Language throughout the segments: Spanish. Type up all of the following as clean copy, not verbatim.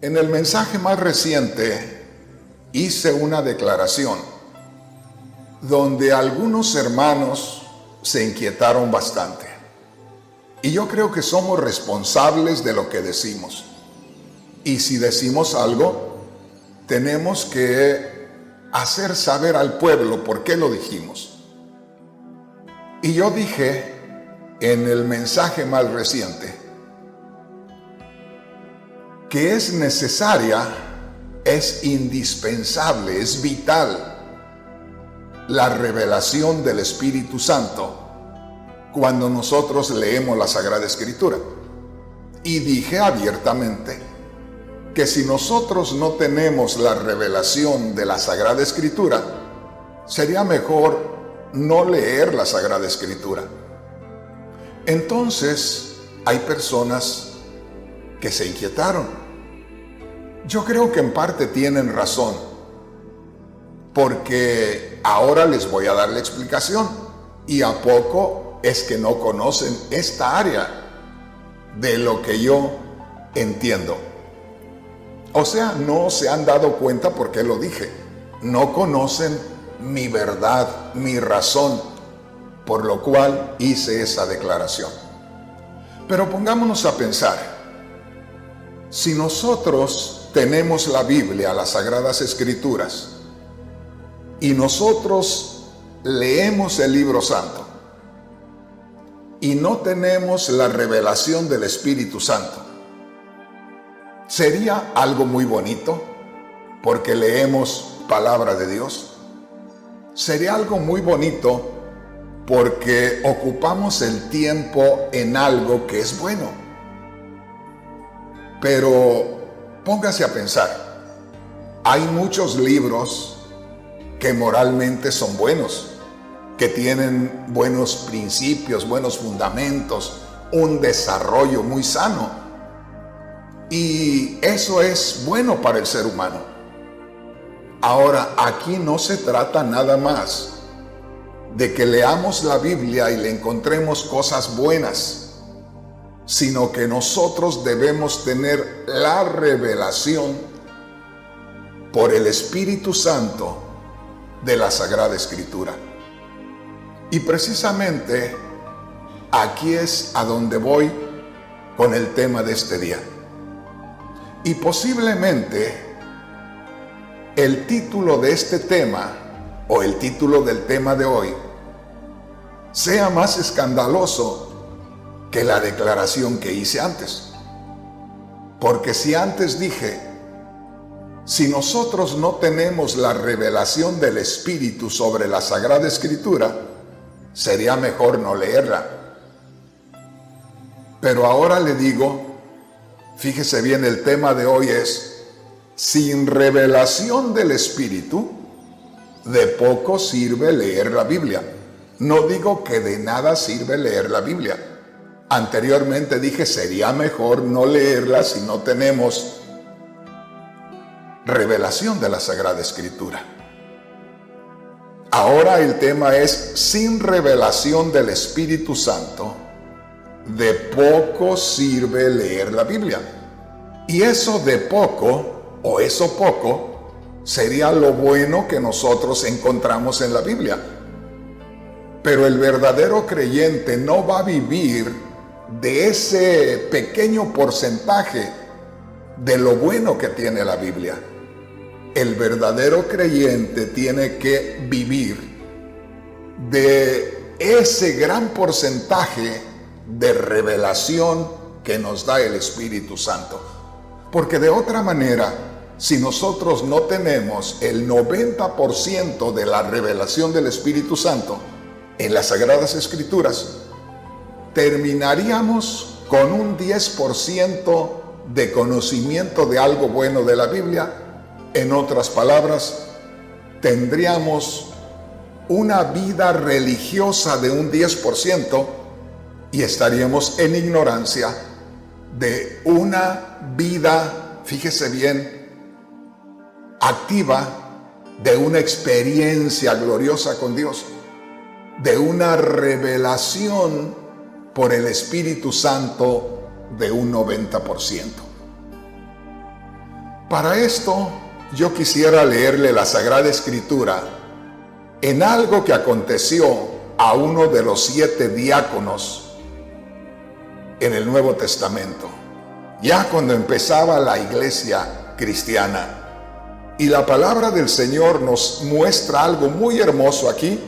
En el mensaje más reciente hice una declaración donde algunos hermanos se inquietaron bastante. Y yo creo que somos responsables de lo que decimos. Y si decimos algo, tenemos que hacer saber al pueblo por qué lo dijimos. Y yo dije en el mensaje más reciente que es necesaria, es indispensable, es vital la revelación del Espíritu Santo cuando nosotros leemos la Sagrada Escritura. Y dije abiertamente que si nosotros no tenemos la revelación de la Sagrada Escritura, sería mejor no leer la Sagrada Escritura. Entonces, hay personas que se inquietaron. Yo creo que en parte tienen razón, porque ahora les voy a dar la explicación, y a poco es que no conocen esta área de lo que yo entiendo. O sea, no se han dado cuenta por qué lo dije. No conocen mi verdad, mi razón, por lo cual hice esa declaración. Pero pongámonos a pensar. Si nosotros tenemos la Biblia, las Sagradas Escrituras, y nosotros leemos el libro santo, y no tenemos la revelación del Espíritu Santo, sería algo muy bonito, porque leemos palabra de Dios. Sería algo muy bonito, porque ocupamos el tiempo en algo que es bueno. Pero póngase a pensar, hay muchos libros que moralmente son buenos, que tienen buenos principios, buenos fundamentos, un desarrollo muy sano. Y eso es bueno para el ser humano. Ahora, aquí no se trata nada más de que leamos la Biblia y le encontremos cosas buenas, sino que nosotros debemos tener la revelación por el Espíritu Santo de la Sagrada Escritura. Y precisamente aquí es a donde voy con el tema de este día. Y posiblemente el título de este tema, o el título del tema de hoy, sea más escandaloso que la declaración que hice antes. Porque si antes dije, si nosotros no tenemos la revelación del Espíritu sobre la Sagrada Escritura, sería mejor no leerla. Pero ahora le digo, fíjese bien, el tema de hoy es, sin revelación del Espíritu, de poco sirve leer la Biblia. No digo que de nada sirve leer la Biblia. Anteriormente dije, sería mejor no leerla si no tenemos revelación de la Sagrada Escritura. Ahora el tema es, sin revelación del Espíritu Santo, de poco sirve leer la Biblia. Y eso de poco, o eso poco, sería lo bueno que nosotros encontramos en la Biblia. Pero el verdadero creyente no va a vivir de ese pequeño porcentaje de lo bueno que tiene la Biblia. El verdadero creyente tiene que vivir de ese gran porcentaje de revelación que nos da el Espíritu Santo. Porque de otra manera, si nosotros no tenemos el 90% de la revelación del Espíritu Santo en las Sagradas Escrituras, terminaríamos con un 10% de conocimiento de algo bueno de la Biblia. En otras palabras, tendríamos una vida religiosa de un 10% y estaríamos en ignorancia de una vida, fíjese bien, activa, de una experiencia gloriosa con Dios, de una revelación por el Espíritu Santo de un 90%. Para esto, yo quisiera leerle la Sagrada Escritura en algo que aconteció a uno de los 7 diáconos en el Nuevo Testamento, ya cuando empezaba la iglesia cristiana. Y la palabra del Señor nos muestra algo muy hermoso aquí,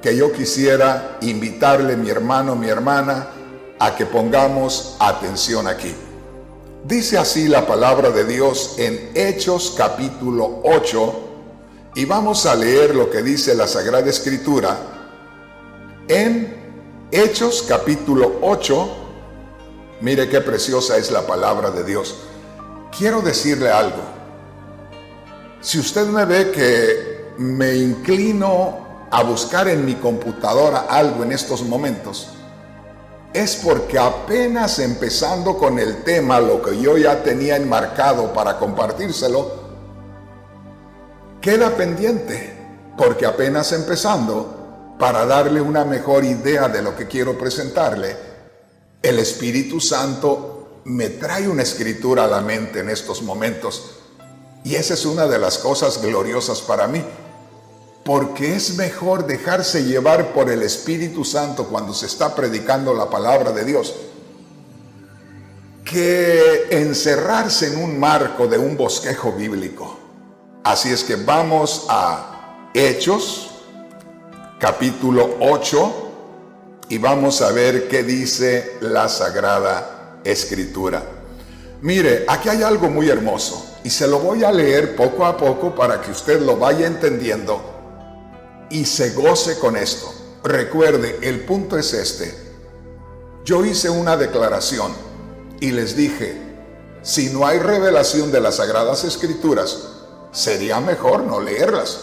que yo quisiera invitarle, mi hermano, mi hermana, a que pongamos atención aquí. Dice así la palabra de Dios en Hechos capítulo 8, y vamos a leer lo que dice la Sagrada Escritura en Hechos capítulo 8. Mire qué preciosa es la palabra de Dios. Quiero decirle algo. Si usted me ve que me inclino a buscar en mi computadora algo en estos momentos, es porque apenas empezando con el tema, lo que yo ya tenía enmarcado para compartírselo, queda pendiente, porque apenas empezando, para darle una mejor idea de lo que quiero presentarle, el Espíritu Santo me trae una escritura a la mente en estos momentos, y esa es una de las cosas gloriosas para mí, porque es mejor dejarse llevar por el Espíritu Santo cuando se está predicando la palabra de Dios, que encerrarse en un marco de un bosquejo bíblico. Así es que vamos a Hechos, capítulo 8, y vamos a ver qué dice la Sagrada Escritura. Mire, aquí hay algo muy hermoso, y se lo voy a leer poco a poco para que usted lo vaya entendiendo y se goce con esto. Recuerde, el punto es este. Yo hice una declaración y les dije, si no hay revelación de las Sagradas Escrituras, sería mejor no leerlas.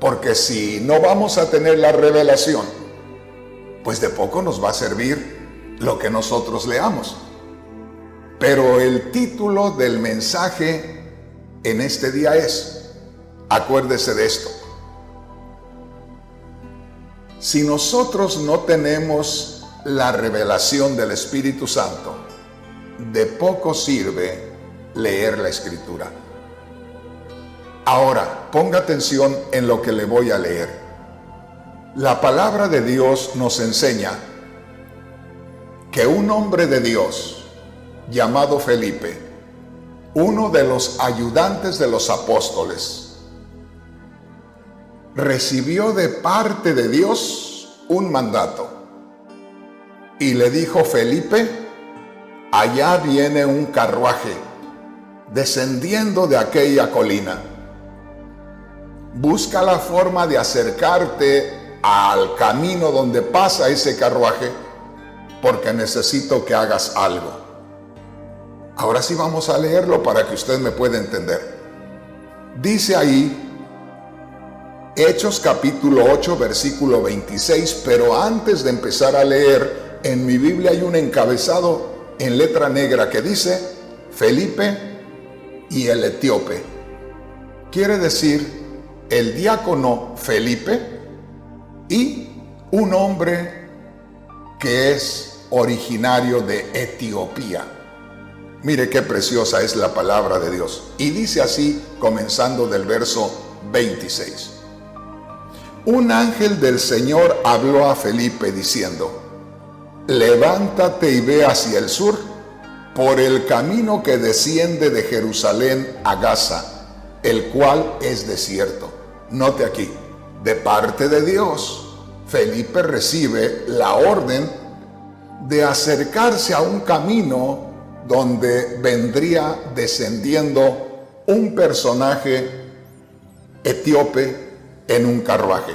Porque si no vamos a tener la revelación, pues de poco nos va a servir lo que nosotros leamos. Pero el título del mensaje en este día es, acuérdese de esto. Si nosotros no tenemos la revelación del Espíritu Santo, de poco sirve leer la Escritura. Ahora, ponga atención en lo que le voy a leer. La palabra de Dios nos enseña que un hombre de Dios llamado Felipe, uno de los ayudantes de los apóstoles, recibió de parte de Dios un mandato y le dijo: Felipe, allá viene un carruaje descendiendo de aquella colina. Busca la forma de acercarte al camino donde pasa ese carruaje, porque necesito que hagas algo. Ahora sí vamos a leerlo para que usted me pueda entender. Dice ahí, Hechos capítulo 8, versículo 26, pero antes de empezar a leer, en mi Biblia hay un encabezado en letra negra que dice, Felipe y el etíope. Quiere decir, el diácono Felipe y un hombre que es originario de Etiopía. Mire qué preciosa es la palabra de Dios. Y dice así, comenzando del verso 26. Un ángel del Señor habló a Felipe diciendo, levántate y ve hacia el sur, por el camino que desciende de Jerusalén a Gaza, el cual es desierto. Note aquí, de parte de Dios, Felipe recibe la orden de acercarse a un camino donde vendría descendiendo un personaje etíope en un carruaje.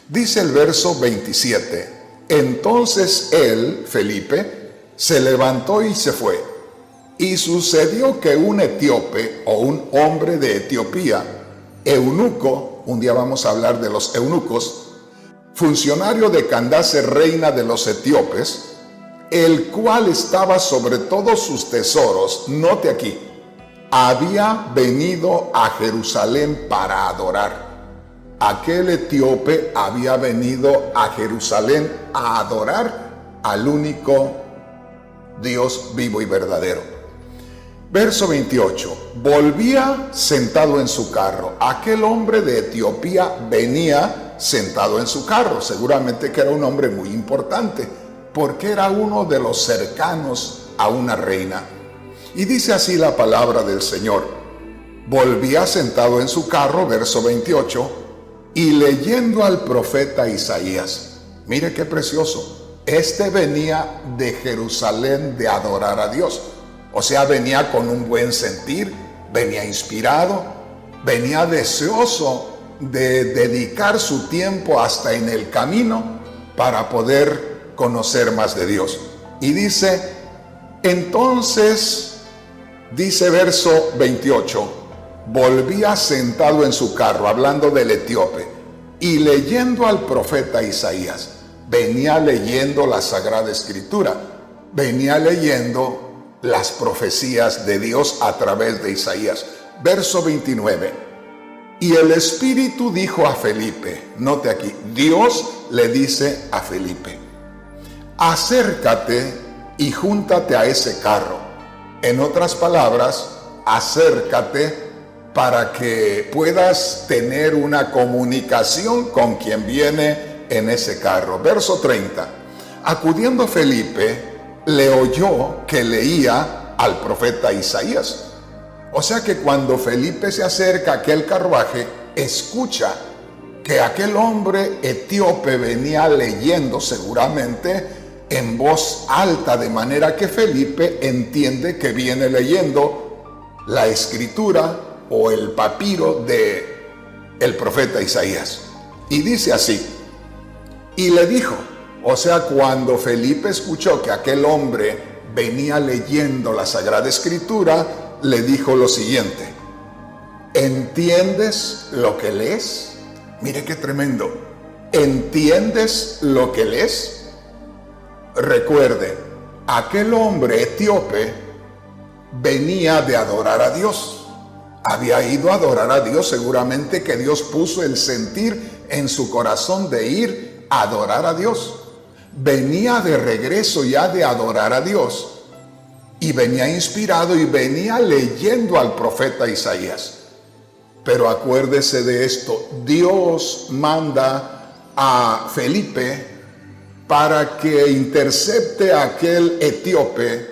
Dice el verso 27, entonces él, Felipe, se levantó y se fue. Y sucedió que un etíope o un hombre de Etiopía, eunuco, un día vamos a hablar de los eunucos, funcionario de Candace, reina de los etíopes, el cual estaba sobre todos sus tesoros, note aquí, había venido a Jerusalén para adorar. Aquel etíope había venido a Jerusalén a adorar al único Dios vivo y verdadero. Verso 28. Volvía sentado en su carro. Aquel hombre de Etiopía venía sentado en su carro. Seguramente que era un hombre muy importante, porque era uno de los cercanos a una reina. Y dice así la palabra del Señor. Volvía sentado en su carro, verso 28, y leyendo al profeta Isaías. Mire qué precioso. Este venía de Jerusalén de adorar a Dios. O sea, venía con un buen sentir, venía inspirado, venía deseoso de dedicar su tiempo hasta en el camino para poder conocer más de Dios. Y dice, entonces, dice verso 28, volvía sentado en su carro, hablando del etíope, y leyendo al profeta Isaías. Venía leyendo la Sagrada Escritura, venía leyendo las profecías de Dios a través de Isaías. Verso 29. Y el Espíritu dijo a Felipe, note aquí, Dios le dice a Felipe, acércate y júntate a ese carro. En otras palabras, acércate para que puedas tener una comunicación con quien viene en ese carro. Verso 30. Acudiendo Felipe, le oyó que leía al profeta Isaías. O sea que cuando Felipe se acerca a aquel carruaje, escucha que aquel hombre etíope venía leyendo seguramente en voz alta, de manera que Felipe entiende que viene leyendo la escritura o el papiro de el profeta Isaías. Y dice así, y le dijo, o sea, cuando Felipe escuchó que aquel hombre venía leyendo la Sagrada Escritura, le dijo lo siguiente, ¿entiendes lo que lees? Mire qué tremendo. ¿Entiendes lo que lees? Recuerde, aquel hombre etíope venía de adorar a Dios. Había ido a adorar a Dios, seguramente que Dios puso el sentir en su corazón de ir a adorar a Dios. Venía de regreso ya de adorar a Dios y venía inspirado y venía leyendo al profeta Isaías. Pero acuérdese de esto, Dios manda a Felipe para que intercepte a aquel etíope,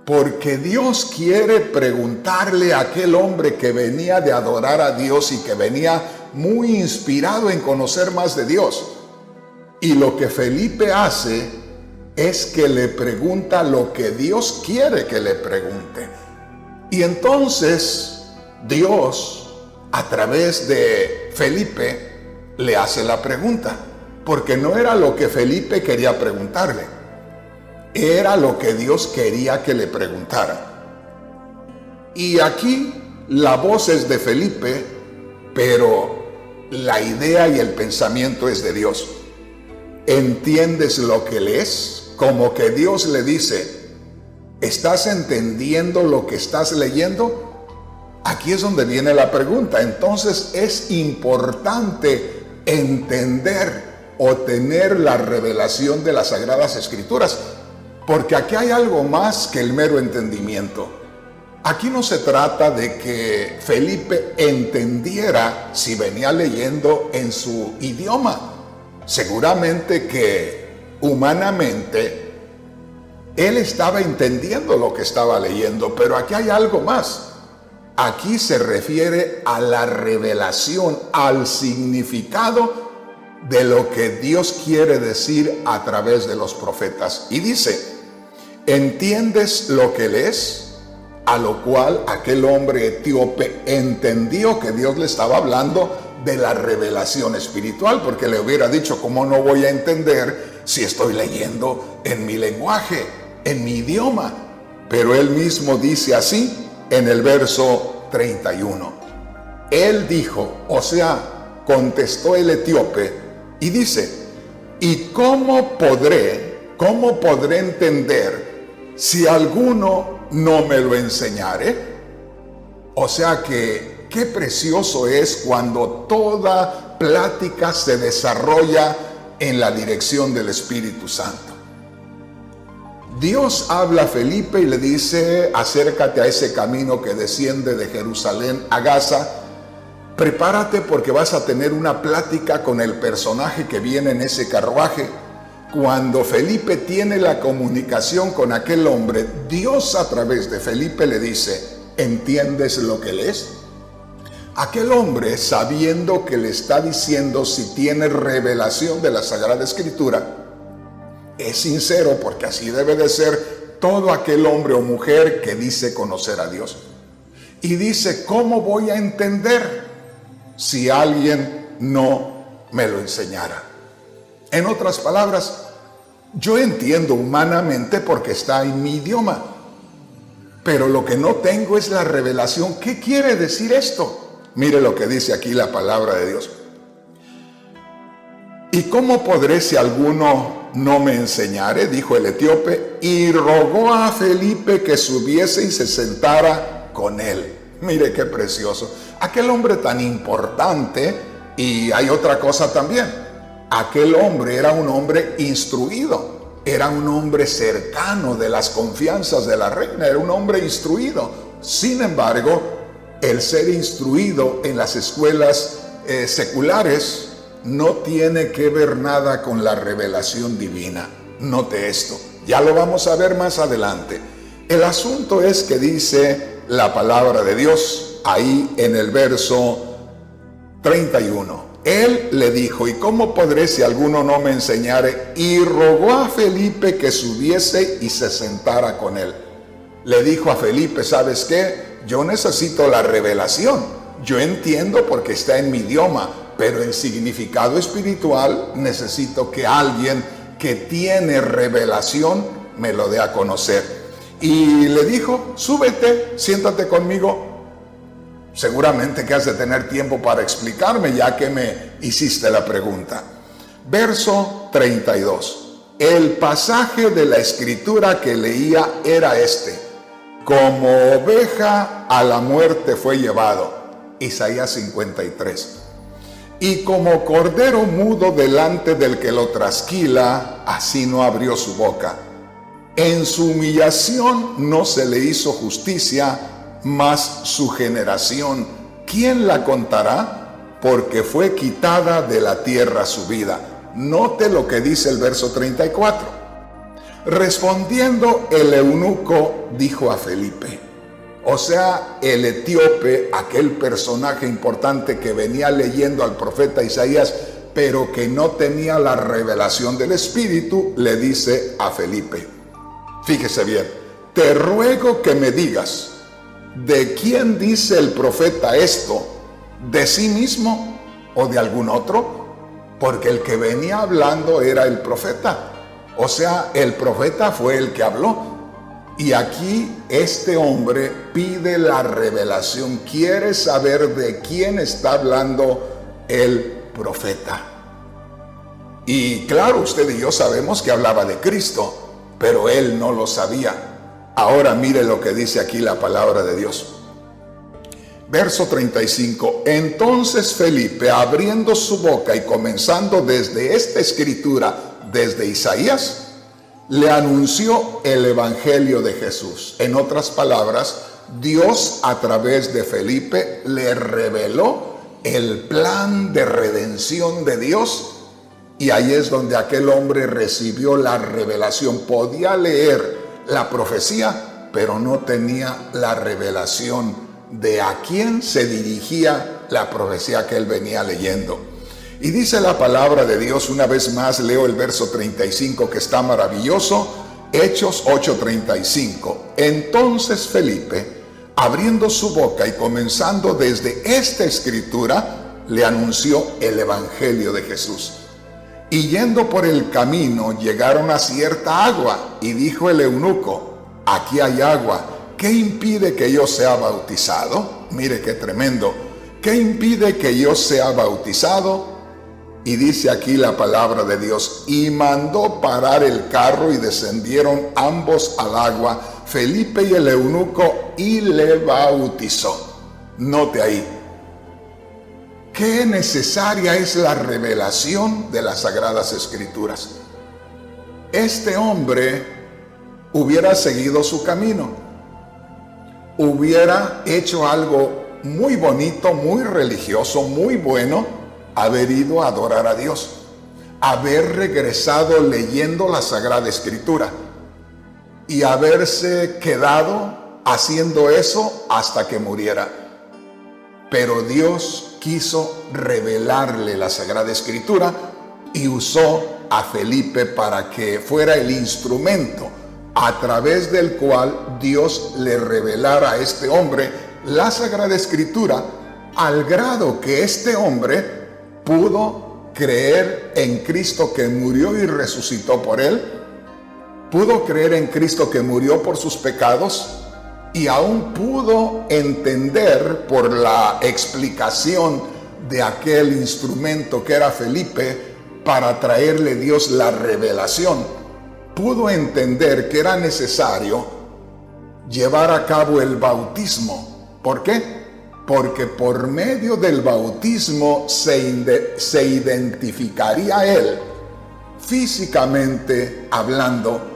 porque Dios quiere preguntarle a aquel hombre que venía de adorar a Dios y que venía muy inspirado en conocer más de Dios. Y lo que Felipe hace es que le pregunta lo que Dios quiere que le pregunte. Y entonces Dios, a través de Felipe, le hace la pregunta, porque no era lo que Felipe quería preguntarle, era lo que Dios quería que le preguntara. Y aquí la voz es de Felipe, pero la idea y el pensamiento es de Dios. ¿Entiendes lo que lees? Como que Dios le dice, ¿estás entendiendo lo que estás leyendo? Aquí es donde viene la pregunta. Entonces es importante entender o tener la revelación de las Sagradas Escrituras, porque aquí hay algo más que el mero entendimiento. Aquí no se trata de que Felipe entendiera si venía leyendo en su idioma. Seguramente que humanamente él estaba entendiendo lo que estaba leyendo, pero aquí hay algo más. Aquí se refiere a la revelación, al significado de lo que Dios quiere decir a través de los profetas. Y dice, ¿entiendes lo que lees? A lo cual aquel hombre etíope entendió que Dios le estaba hablando de la revelación espiritual, porque le hubiera dicho, ¿cómo no voy a entender si estoy leyendo en mi lenguaje, en mi idioma? Pero él mismo dice así en el verso 31. Él dijo, o sea, contestó el etíope y dice, ¿y cómo podré entender si alguno no me lo enseñare? O sea que qué precioso es cuando toda plática se desarrolla en la dirección del Espíritu Santo. Dios habla a Felipe y le dice: acércate a ese camino que desciende de Jerusalén a Gaza. Prepárate porque vas a tener una plática con el personaje que viene en ese carruaje. Cuando Felipe tiene la comunicación con aquel hombre, Dios a través de Felipe le dice: ¿entiendes lo que lees? Aquel hombre, sabiendo que le está diciendo si tiene revelación de la Sagrada Escritura, es sincero, porque así debe de ser todo aquel hombre o mujer que dice conocer a Dios. Y dice: ¿cómo voy a entender si alguien no me lo enseñara? En otras palabras, yo entiendo humanamente porque está en mi idioma, pero lo que no tengo es la revelación. ¿Qué quiere decir esto? Mire lo que dice aquí la palabra de Dios. ¿Y cómo podré si alguno no me enseñare?, dijo el etíope, y rogó a Felipe que subiese y se sentara con él. Mire qué precioso. Aquel hombre tan importante. Y hay otra cosa también. Aquel hombre era un hombre instruido. Era un hombre cercano de las confianzas de la reina. Era un hombre instruido. Sin embargo, el ser instruido en las escuelas seculares no tiene que ver nada con la revelación divina. Note esto, ya lo vamos a ver más adelante. El asunto es que dice la palabra de Dios ahí en el verso 31. Él le dijo: ¿y cómo podré si alguno no me enseñare? Y rogó a Felipe que subiese y se sentara con él. Le dijo a Felipe: ¿sabes qué? Yo necesito la revelación. Yo entiendo porque está en mi idioma, pero en significado espiritual necesito que alguien que tiene revelación me lo dé a conocer. Y le dijo: súbete, siéntate conmigo. Seguramente que has de tener tiempo para explicarme, ya que me hiciste la pregunta. Verso 32. El pasaje de la escritura que leía era este: como oveja a la muerte fue llevado. Isaías 53. Y como cordero mudo delante del que lo trasquila, así no abrió su boca. En su humillación no se le hizo justicia, mas su generación, ¿quién la contará? Porque fue quitada de la tierra su vida. Note lo que dice el verso 34. Respondiendo el eunuco dijo a Felipe, o sea, el etíope, aquel personaje importante que venía leyendo al profeta Isaías, pero que no tenía la revelación del Espíritu, le dice a Felipe, fíjese bien, te ruego que me digas, ¿de quién dice el profeta esto? ¿De sí mismo o de algún otro? Porque el que venía hablando era el profeta. O sea, el profeta fue el que habló. Y aquí este hombre pide la revelación, quiere saber de quién está hablando el profeta. Y claro, usted y yo sabemos que hablaba de Cristo, pero él no lo sabía. Ahora mire lo que dice aquí la palabra de Dios. Verso 35. Entonces Felipe, abriendo su boca y comenzando desde esta escritura, desde Isaías, le anunció el evangelio de Jesús. En otras palabras, Dios a través de Felipe le reveló el plan de redención de Dios, y ahí es donde aquel hombre recibió la revelación. Podía leer la profecía, pero no tenía la revelación de a quién se dirigía la profecía que él venía leyendo. Y dice la palabra de Dios, una vez más leo el verso 35 que está maravilloso, Hechos 8:35. Entonces Felipe, abriendo su boca y comenzando desde esta escritura, le anunció el evangelio de Jesús. Y yendo por el camino llegaron a cierta agua, y dijo el eunuco, aquí hay agua, ¿qué impide que yo sea bautizado? Mire qué tremendo. ¿Qué impide que yo sea bautizado? Y dice aquí la palabra de Dios, y mandó parar el carro y descendieron ambos al agua, Felipe y el eunuco, y le bautizó. Note ahí, qué necesaria es la revelación de las Sagradas Escrituras. Este hombre hubiera seguido su camino, hubiera hecho algo muy bonito, muy religioso, muy bueno, haber ido a adorar a Dios, haber regresado leyendo la Sagrada Escritura y haberse quedado haciendo eso hasta que muriera. Pero Dios quiso revelarle la Sagrada Escritura y usó a Felipe para que fuera el instrumento a través del cual Dios le revelara a este hombre la Sagrada Escritura, al grado que este hombre pudo creer en Cristo que murió y resucitó por él, pudo creer en Cristo que murió por sus pecados, y aún pudo entender por la explicación de aquel instrumento que era Felipe para traerle Dios la revelación. Pudo entender que era necesario llevar a cabo el bautismo. ¿Por qué? Porque por medio del bautismo se identificaría él, físicamente hablando,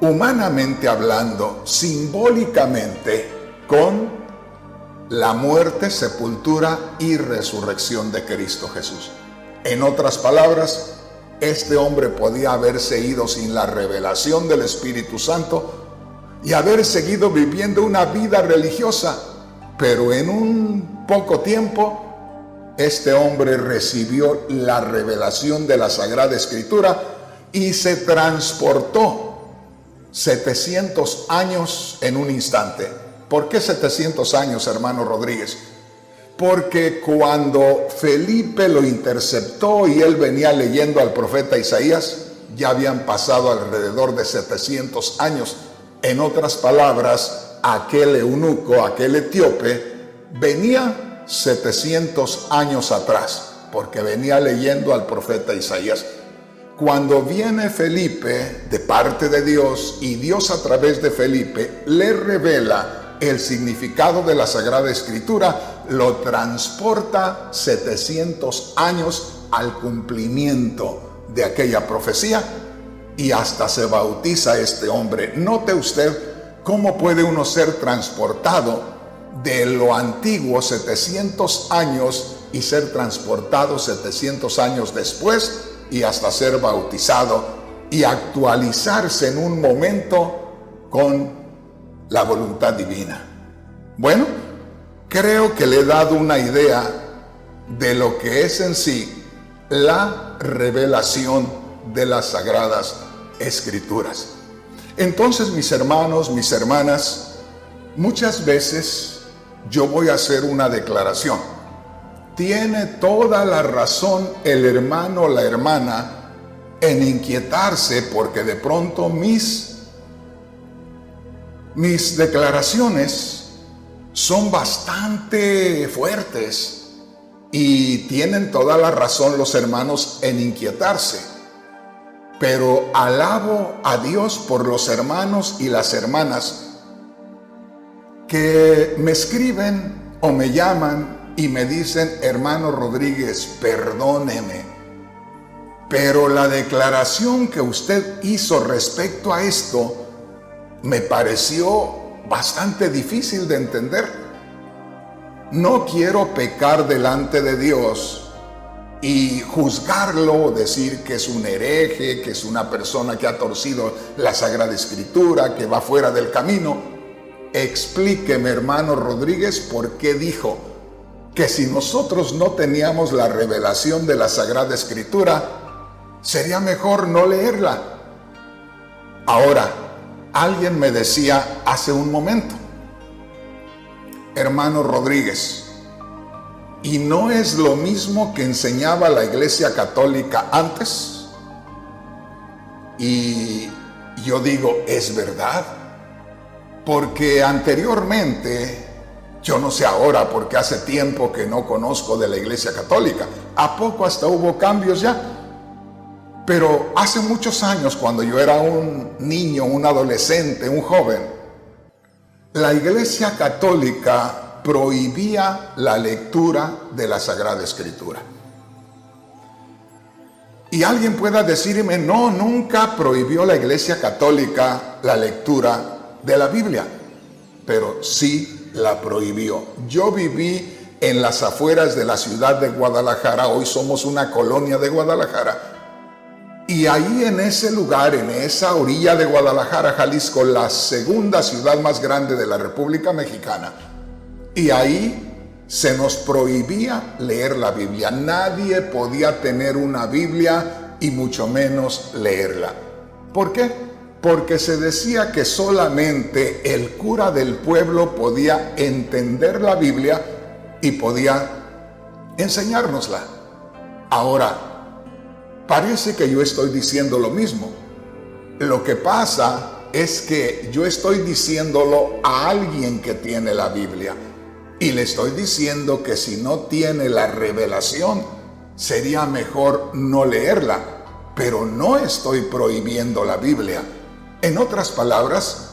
humanamente hablando, simbólicamente, con la muerte, sepultura y resurrección de Cristo Jesús. En otras palabras, este hombre podía haberse ido sin la revelación del Espíritu Santo y haber seguido viviendo una vida religiosa, pero en un poco tiempo, este hombre recibió la revelación de la Sagrada Escritura y se transportó 700 años en un instante. ¿Por qué 700 años, hermano Rodríguez? Porque cuando Felipe lo interceptó y él venía leyendo al profeta Isaías, ya habían pasado alrededor de 700 años. En otras palabras, aquel eunuco, aquel etíope, venía 700 años atrás, porque venía leyendo al profeta Isaías. Cuando viene Felipe de parte de Dios y Dios a través de Felipe le revela el significado de la Sagrada Escritura, lo transporta 700 años al cumplimiento de aquella profecía y hasta se bautiza este hombre. Note usted cómo puede uno ser transportado de lo antiguo 700 años y ser transportado 700 años después y hasta ser bautizado y actualizarse en un momento con la voluntad divina. Bueno, creo que le he dado una idea de lo que es en sí la revelación de las Sagradas Escrituras. Entonces, mis hermanos, mis hermanas, muchas veces yo voy a hacer una declaración. Tiene toda la razón el hermano o la hermana en inquietarse porque de pronto mis declaraciones son bastante fuertes y tienen toda la razón los hermanos en inquietarse. Pero alabo a Dios por los hermanos y las hermanas que me escriben o me llaman y me dicen: hermano Rodríguez, perdóneme, pero la declaración que usted hizo respecto a esto me pareció bastante difícil de entender. No quiero pecar delante de Dios y juzgarlo, decir que es un hereje, que es una persona que ha torcido la Sagrada Escritura, que va fuera del camino. Explíqueme, hermano Rodríguez, por qué dijo que si nosotros no teníamos la revelación de la Sagrada Escritura, sería mejor no leerla. Ahora, alguien me decía hace un momento: hermano Rodríguez, ¿y no es lo mismo que enseñaba la Iglesia Católica antes? Y yo digo, es verdad, porque anteriormente, yo no sé ahora porque hace tiempo que no conozco de la Iglesia Católica, ¿a poco hasta hubo cambios ya? Pero hace muchos años, cuando yo era un niño, un adolescente, un joven, la Iglesia Católica prohibía la lectura de la Sagrada Escritura. Y alguien pueda decirme, no, nunca prohibió la Iglesia Católica la lectura de la Biblia, pero sí la prohibió. Yo viví en las afueras de la ciudad de Guadalajara, hoy somos una colonia de Guadalajara, y ahí en ese lugar, en esa orilla de Guadalajara, Jalisco, la segunda ciudad más grande de la República Mexicana, y ahí se nos prohibía leer la Biblia. Nadie podía tener una Biblia y mucho menos leerla. ¿Por qué? Porque se decía que solamente el cura del pueblo podía entender la Biblia y podía enseñárnosla. Ahora, parece que yo estoy diciendo lo mismo. Lo que pasa es que yo estoy diciéndolo a alguien que tiene la Biblia. Y le estoy diciendo que si no tiene la revelación, sería mejor no leerla. Pero no estoy prohibiendo la Biblia. En otras palabras,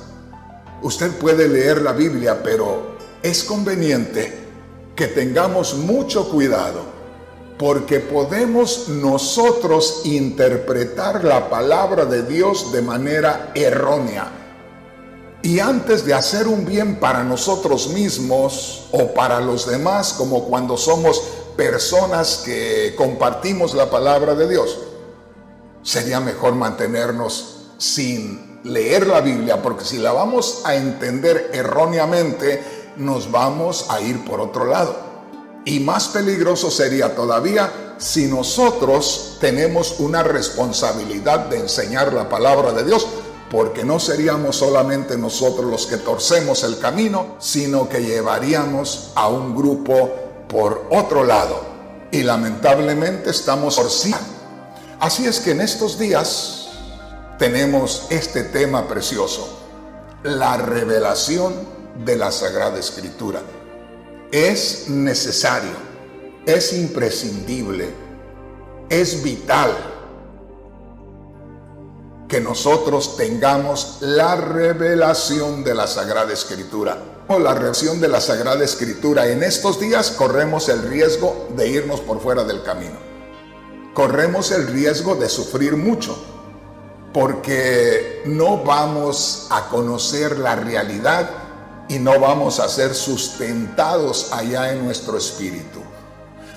usted puede leer la Biblia, pero es conveniente que tengamos mucho cuidado, porque podemos nosotros interpretar la palabra de Dios de manera errónea. Y antes de hacer un bien para nosotros mismos o para los demás, como cuando somos personas que compartimos la palabra de Dios, sería mejor mantenernos sin leer la Biblia, porque si la vamos a entender erróneamente, nos vamos a ir por otro lado. Y más peligroso sería todavía si nosotros tenemos una responsabilidad de enseñar la palabra de Dios, porque no seríamos solamente nosotros los que torcemos el camino, sino que llevaríamos a un grupo por otro lado. Y lamentablemente estamos torciendo. Así es que en estos días tenemos este tema precioso, la revelación de la Sagrada Escritura. Es necesario, es imprescindible, es vital que nosotros tengamos la revelación de la Sagrada Escritura. O la revelación de la Sagrada Escritura. En estos días corremos el riesgo de irnos por fuera del camino. Corremos el riesgo de sufrir mucho, porque no vamos a conocer la realidad y no vamos a ser sustentados allá en nuestro espíritu.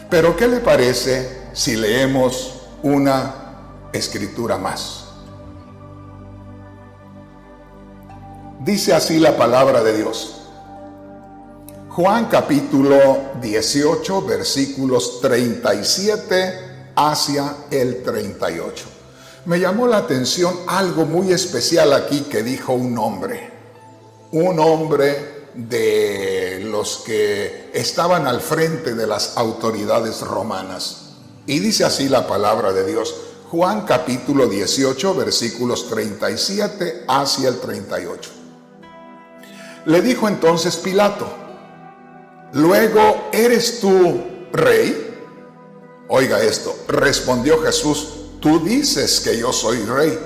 Pero ¿qué le parece si leemos una escritura más? Dice así la palabra de Dios. Juan capítulo 18, versículos 37 hacia el 38. Me llamó la atención algo muy especial aquí que dijo un hombre de los que estaban al frente de las autoridades romanas. Y dice así la palabra de Dios. Juan capítulo 18, versículos 37 hacia el 38. Le dijo entonces Pilato: ¿luego eres tú rey? Oiga esto, respondió Jesús: tú dices que yo soy rey.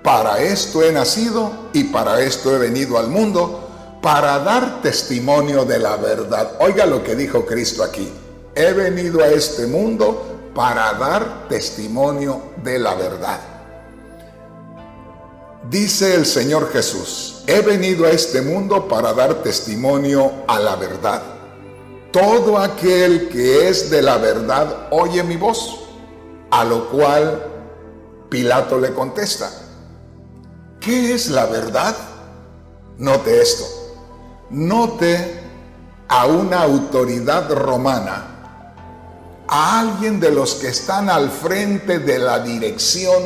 Para esto he nacido y para esto he venido al mundo, para dar testimonio de la verdad. Oiga lo que dijo Cristo aquí: he venido a este mundo para dar testimonio de la verdad. Dice el Señor Jesús: he venido a este mundo para dar testimonio a la verdad. Todo aquel que es de la verdad oye mi voz. A lo cual Pilato le contesta: ¿qué es la verdad? Note esto. Note a una autoridad romana, a alguien de los que están al frente de la dirección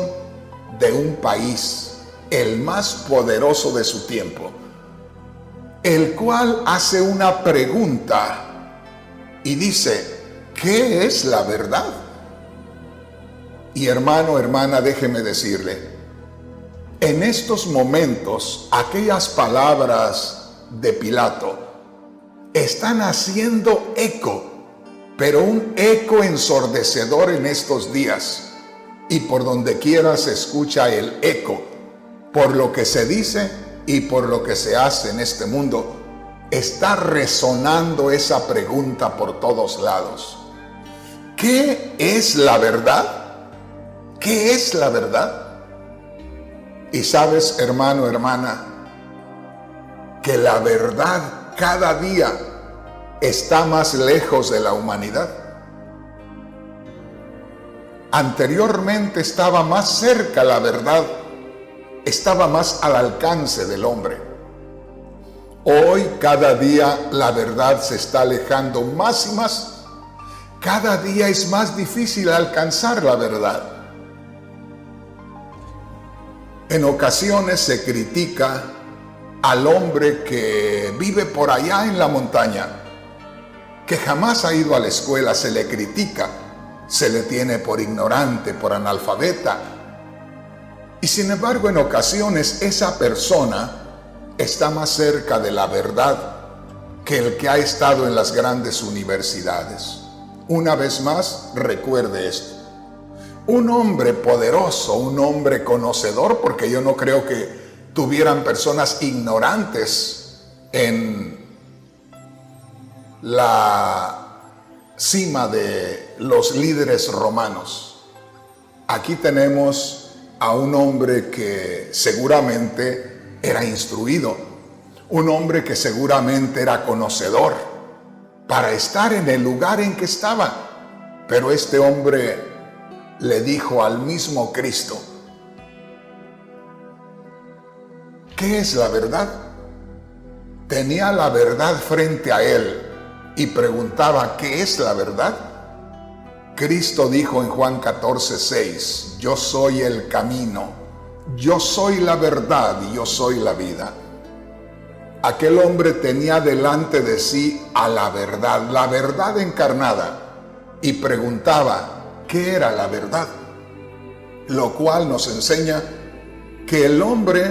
de un país, el más poderoso de su tiempo, el cual hace una pregunta y dice: ¿qué es la verdad? Y hermano, hermana, déjeme decirle, en estos momentos, aquellas palabras de Pilato están haciendo eco, pero un eco ensordecedor en estos días. Y por donde quiera se escucha el eco, por lo que se dice y por lo que se hace en este mundo. Está resonando esa pregunta por todos lados. ¿Qué es la verdad? ¿Qué es la verdad? Y sabes, hermano, hermana, que la verdad cada día está más lejos de la humanidad. Anteriormente estaba más cerca la verdad, estaba más al alcance del hombre. Hoy cada día la verdad se está alejando más y más. Cada día es más difícil alcanzar la verdad. En ocasiones se critica al hombre que vive por allá en la montaña, que jamás ha ido a la escuela. Se le critica, se le tiene por ignorante, por analfabeta. Y sin embargo, en ocasiones esa persona está más cerca de la verdad que el que ha estado en las grandes universidades. Una vez más, recuerde esto. Un hombre poderoso, un hombre conocedor, porque yo no creo que tuvieran personas ignorantes en la cima de los líderes romanos. Aquí tenemos a un hombre que seguramente era instruido, un hombre que seguramente era conocedor para estar en el lugar en que estaba. Pero este hombre le dijo al mismo Cristo: ¿qué es la verdad? Tenía la verdad frente a él y preguntaba: ¿qué es la verdad? Cristo dijo en Juan 14:6: yo soy el camino, yo soy la verdad y yo soy la vida. Aquel hombre tenía delante de sí a la verdad encarnada, y preguntaba: ¿qué era la verdad? Lo cual nos enseña que el hombre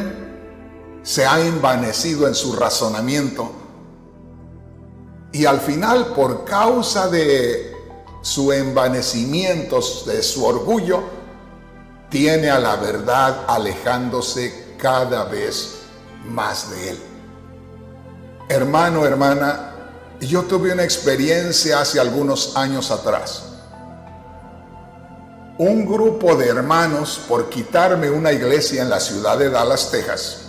se ha envanecido en su razonamiento, y al final, por causa de su envanecimiento, de su orgullo, tiene a la verdad alejándose cada vez más de él. Hermano, hermana, yo tuve una experiencia hace algunos años atrás. Un grupo de hermanos, por quitarme una iglesia en la ciudad de Dallas, Texas,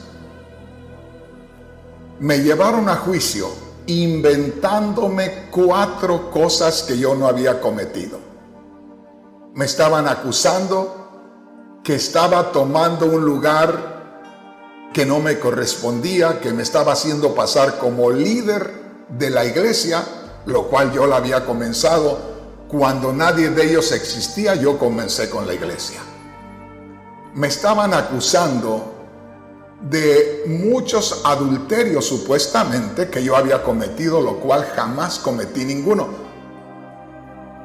me llevaron a juicio inventándome 4 cosas que yo no había cometido. Me estaban acusando que estaba tomando un lugar que no me correspondía, que me estaba haciendo pasar como líder de la iglesia, lo cual yo la había comenzado. Cuando nadie de ellos existía, yo comencé con la iglesia. Me estaban acusando de muchos adulterios supuestamente que yo había cometido, lo cual jamás cometí ninguno.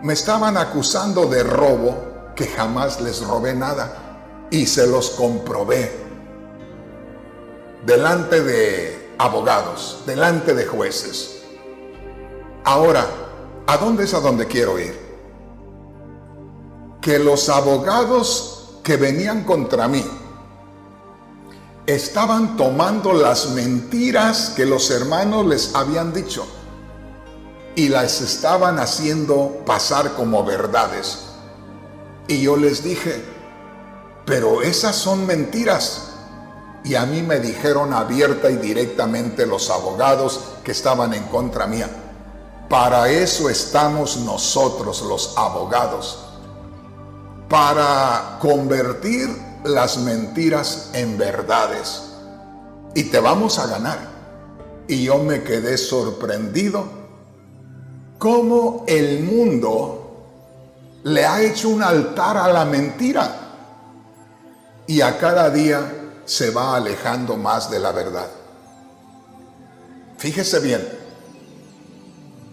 Me estaban acusando de robo, que jamás les robé nada, y se los comprobé delante de abogados, delante de jueces. Ahora, ¿a dónde es a donde quiero ir? Que los abogados que venían contra mí estaban tomando las mentiras que los hermanos les habían dicho y las estaban haciendo pasar como verdades. Y yo les dije: pero esas son mentiras. Y a mí me dijeron abierta y directamente los abogados que estaban en contra mía: para eso estamos nosotros los abogados, para convertir las mentiras en verdades, y te vamos a ganar. Y yo me quedé sorprendido cómo el mundo le ha hecho un altar a la mentira y a cada día se va alejando más de la verdad. Fíjese bien,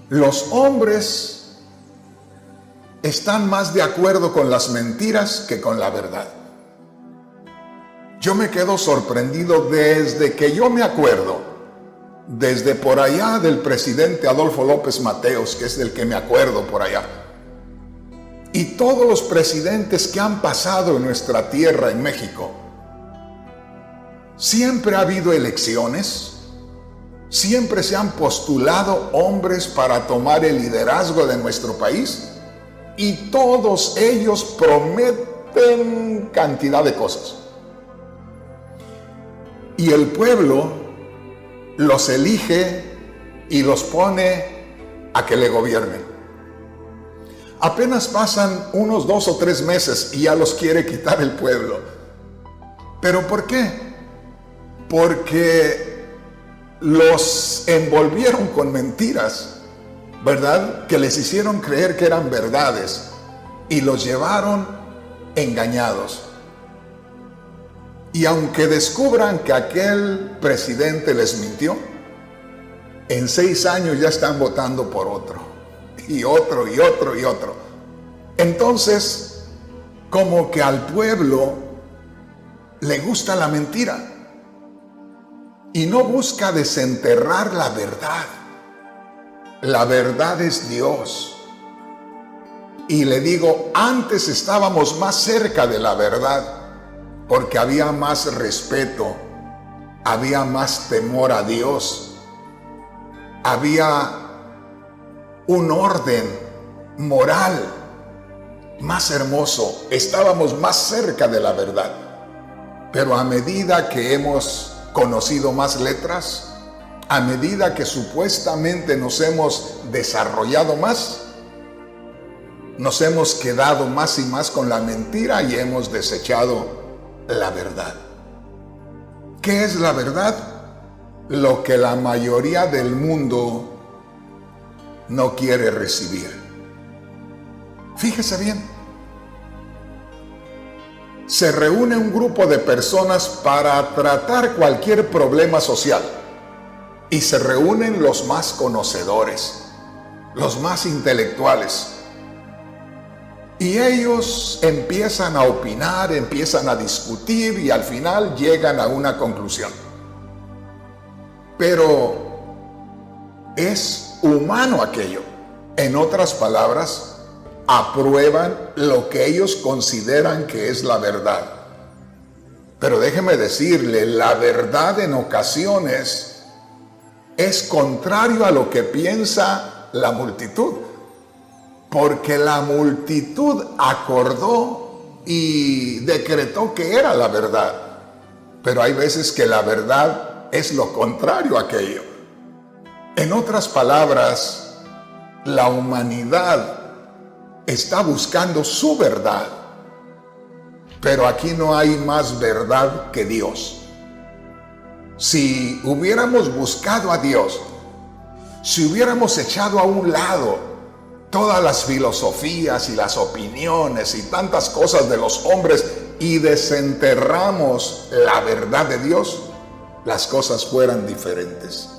los hombres están más de acuerdo con las mentiras que con la verdad. Yo me quedo sorprendido desde que yo me acuerdo, desde por allá del presidente Adolfo López Mateos, que es del que me acuerdo por allá, y todos los presidentes que han pasado en nuestra tierra, en México. Siempre ha habido elecciones, siempre se han postulado hombres para tomar el liderazgo de nuestro país, y todos ellos en cantidad de cosas. Y el pueblo los elige y los pone a que le gobiernen. Apenas pasan unos 2 o 3 meses y ya los quiere quitar el pueblo. ¿Pero por qué? Porque los envolvieron con mentiras, ¿verdad? Que les hicieron creer que eran verdades y los llevaron engañados. Y aunque descubran que aquel presidente les mintió, en 6 años ya están votando por otro, y otro, y otro, y otro. Entonces, como que al pueblo le gusta la mentira y no busca desenterrar la verdad. La verdad es Dios. Y le digo, antes estábamos más cerca de la verdad porque había más respeto, había más temor a Dios, había un orden moral más hermoso, estábamos más cerca de la verdad. Pero a medida que hemos conocido más letras, a medida que supuestamente nos hemos desarrollado más, nos hemos quedado más y más con la mentira y hemos desechado la verdad. ¿Qué es la verdad? Lo que la mayoría del mundo no quiere recibir. Fíjese bien. Se reúne un grupo de personas para tratar cualquier problema social y se reúnen los más conocedores, los más intelectuales. Y ellos empiezan a opinar, empiezan a discutir y al final llegan a una conclusión. Pero es humano aquello. En otras palabras, aprueban lo que ellos consideran que es la verdad. Pero déjeme decirle, la verdad en ocasiones es contrario a lo que piensa la multitud. Porque la multitud acordó y decretó que era la verdad. Pero hay veces que la verdad es lo contrario a aquello. En otras palabras, la humanidad está buscando su verdad. Pero aquí no hay más verdad que Dios. Si hubiéramos buscado a Dios, si hubiéramos echado a un lado todas las filosofías y las opiniones y tantas cosas de los hombres y desenterramos la verdad de Dios, las cosas fueran diferentes.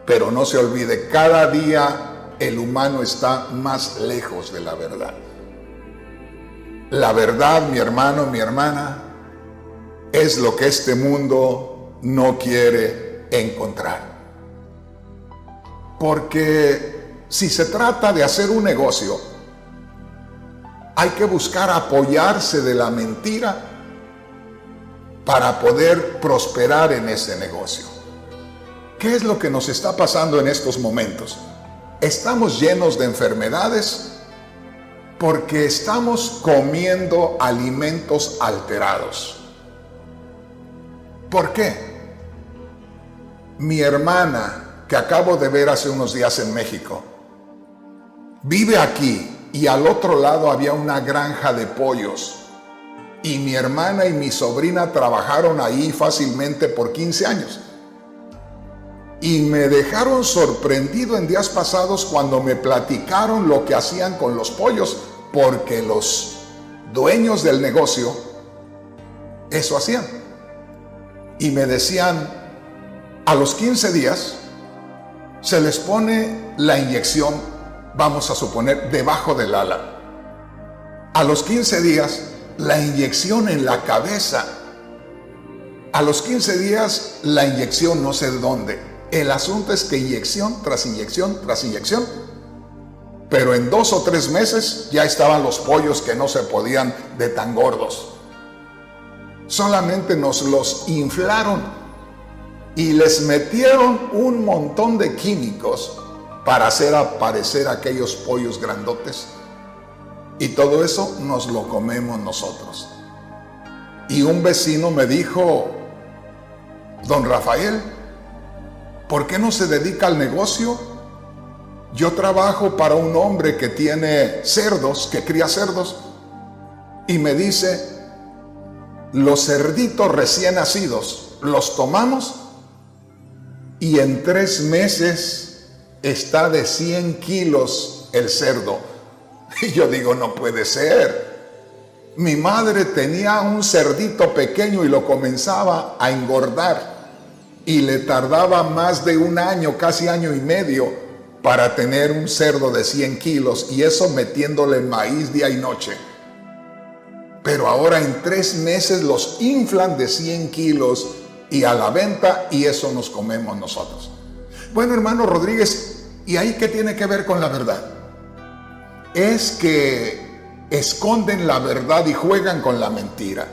Pero no se olvide, cada día el humano está más lejos de la verdad. La verdad, mi hermano, mi hermana, es lo que este mundo no quiere encontrar. Porque si se trata de hacer un negocio, hay que buscar apoyarse de la mentira para poder prosperar en ese negocio. ¿Qué es lo que nos está pasando en estos momentos? Estamos llenos de enfermedades porque estamos comiendo alimentos alterados. ¿Por qué? Mi hermana, que acabo de ver hace unos días en México, vive aquí y al otro lado había una granja de pollos. Y mi hermana y mi sobrina trabajaron ahí fácilmente por 15 años. Y me dejaron sorprendido en días pasados cuando me platicaron lo que hacían con los pollos, porque los dueños del negocio eso hacían. Y me decían, a los 15 días se les pone la inyección, vamos a suponer, debajo del ala. A los 15 días, la inyección en la cabeza. A los 15 días, la inyección no sé dónde. El asunto es que inyección tras inyección tras inyección. Pero en 2 o 3 meses ya estaban los pollos que no se podían de tan gordos. Solamente nos los inflaron y les metieron un montón de químicos para hacer aparecer aquellos pollos grandotes. y todo eso nos lo comemos nosotros. Y un vecino me dijo: don Rafael, ¿por qué no se dedica al negocio? Yo trabajo para un hombre que tiene cerdos, que cría cerdos, y me dice: los cerditos recién nacidos los tomamos y en 3 meses está de 100 kilos el cerdo. Y yo digo: no puede ser. Mi madre tenía un cerdito pequeño y lo comenzaba a engordar y le tardaba más de 1 año, casi 1 año y medio, para tener un cerdo de 100 kilos, y eso metiéndole maíz día y noche. Pero ahora en 3 meses los inflan de 100 kilos y a la venta, y eso nos comemos nosotros. Bueno, hermano Rodríguez, ¿y ahí qué tiene que ver con la verdad? Es que esconden la verdad y juegan con la mentira.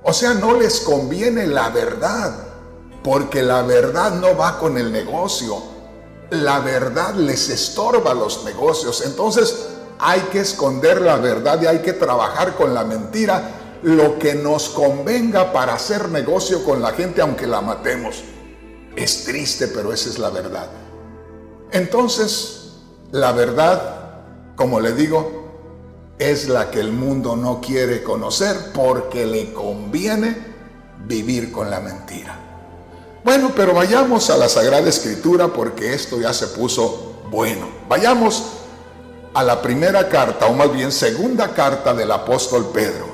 O sea, no les conviene la verdad, porque la verdad no va con el negocio. La verdad les estorba los negocios. Entonces hay que esconder la verdad y hay que trabajar con la mentira, lo que nos convenga para hacer negocio con la gente, aunque la matemos. Es triste, pero esa es la verdad. Entonces, la verdad, como le digo, es la que el mundo no quiere conocer porque le conviene vivir con la mentira. Bueno, pero vayamos a la Sagrada Escritura, porque esto ya se puso bueno. Vayamos a la primera carta, o más bien segunda carta del apóstol Pedro.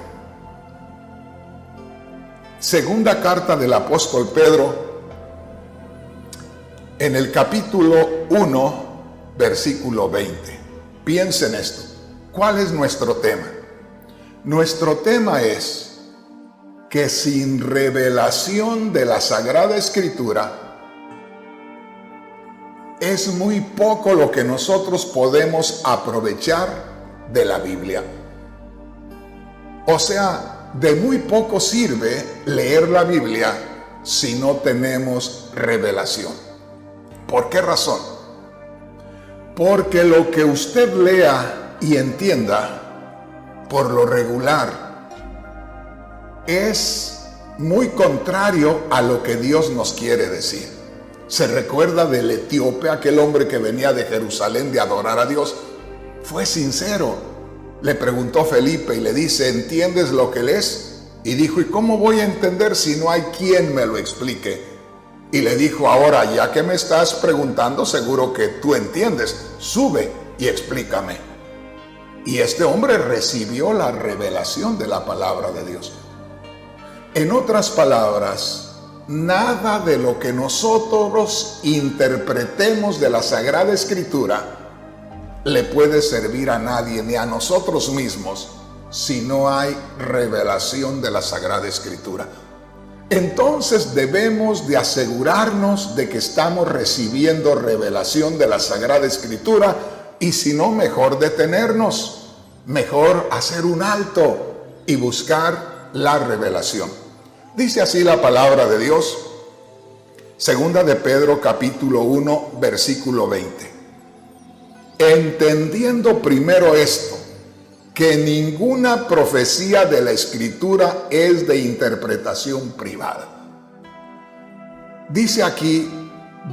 Segunda carta del apóstol Pedro, en el capítulo 1, versículo 20. Piensen esto. ¿Cuál es nuestro tema? Nuestro tema es que sin revelación de la Sagrada Escritura es muy poco lo que nosotros podemos aprovechar de la Biblia. O sea, de muy poco sirve leer la Biblia si no tenemos revelación. ¿Por qué razón? Porque lo que usted lea y entienda, por lo regular, es muy contrario a lo que Dios nos quiere decir. Se recuerda del etíope, aquel hombre que venía de Jerusalén de adorar a Dios. Fue sincero. Le preguntó Felipe y le dice: ¿entiendes lo que lees? Y dijo: ¿y cómo voy a entender si no hay quien me lo explique? Y le dijo: ahora, ya que me estás preguntando, seguro que tú entiendes. Sube y explícame. Y este hombre recibió la revelación de la palabra de Dios. En otras palabras, nada de lo que nosotros interpretemos de la Sagrada Escritura le puede servir a nadie, ni a nosotros mismos, si no hay revelación de la Sagrada Escritura. Entonces debemos de asegurarnos de que estamos recibiendo revelación de la Sagrada Escritura, y si no, mejor detenernos, mejor hacer un alto y buscar la revelación. Dice así la palabra de Dios, segunda de Pedro capítulo 1, versículo 20. Entendiendo primero esto, que ninguna profecía de la Escritura es de interpretación privada. Dice aquí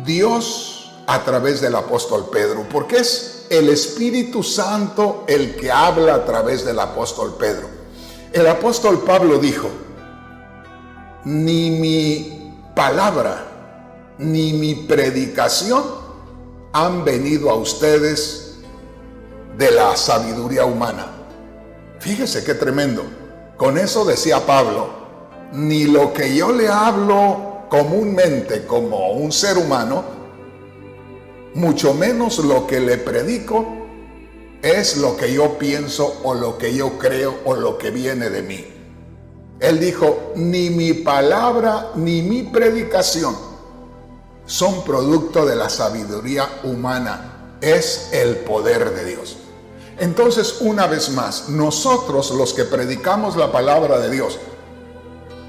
Dios a través del apóstol Pedro, porque es el Espíritu Santo el que habla a través del apóstol Pedro. El apóstol Pablo dijo: ni mi palabra ni mi predicación han venido a ustedes de la sabiduría humana. Fíjese qué tremendo. Con eso decía Pablo: ni lo que yo le hablo comúnmente como un ser humano, mucho menos lo que le predico es lo que yo pienso o lo que yo creo o lo que viene de mí. Él dijo: ni mi palabra ni mi predicación son producto de la sabiduría humana, es el poder de Dios. Entonces, una vez más, nosotros los que predicamos la palabra de Dios,